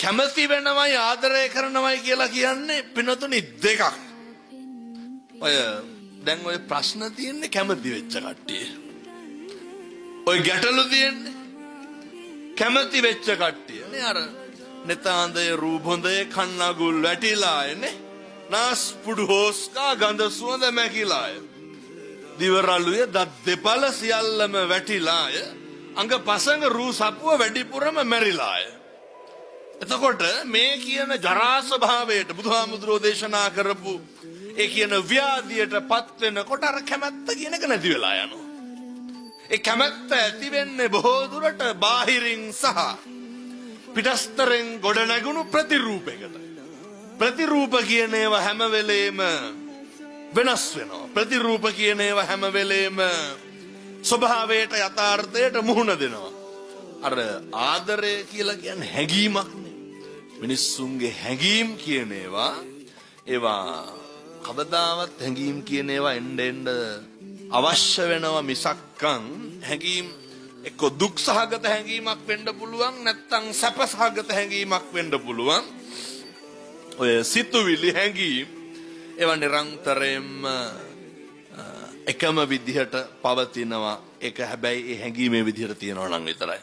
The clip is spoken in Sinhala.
කැමති වෙනවයි ආදරය කරනවයි කියලා කියන්නේ පිනතුනි දෙකක්. ඔය දැන් ඔය ප්‍රශ්න තියෙන්නේ කැමති වෙච්ච කට්ටිය. ඔය ගැටලු තියෙන්නේ කැමති වෙච්ච කට්ටිය. නේ අර netāndaya රූපොඳේ කන්නගුල් වැටිලායනේ. නාස්පුඩු හොස්කා ගඳ සුවඳ මැකිලාය. දිවරළුවේ දත් දෙපළ සියල්ලම වැටිලාය. අංග පසඟ රූ සපුව වැඩිපුරම මැරිලාය. එතකොට මේ කියන ජරා ස්වභාවයට බුදුහාමුදුරෝ දේශනා කරපු ඒ කියන ව්‍යාධියට පත් වෙනකොට අර කැමැත්ත කියන එක නැති වෙලා යනවා. ඒ කැමැත්ත ඇති වෙන්නේ බොහෝ දුරට බාහිරින් සහ පිටස්තරෙන් ගොඩ නැගුණු ප්‍රතිරූපයකට. ප්‍රතිරූප කියන ඒවා හැම වෙලේම වෙනස් වෙනවා. ප්‍රතිරූප කියන ඒවා හැම වෙලේම ස්වභාවයට යථාර්ථයට මුහුණ දෙනවා. අර ආදරය කියලා කියන්නේ හැඟීමක් නේ. මිනිස්සුන්ගේ හැඟීම් කියන ඒවා කවදාවත් හැඟීම් කියන ඒවා එන්න අවශ්‍ය වෙනවා මිසක්කන් හැඟීම් එක්ක දුක් සහගත හැඟීමක් වෙන්න පුළුවන් නැත්නම් සැප සහගත හැඟීමක් වෙන්න පුළුවන්. ඔය සිතුවිලි හැඟීම් ඒවා නිරන්තරයෙන්ම එකම විදිහට පවතිනවා. ඒක හැබැයි ඒ හැඟීමේ විදිහට තියනවා නම් විතරයි.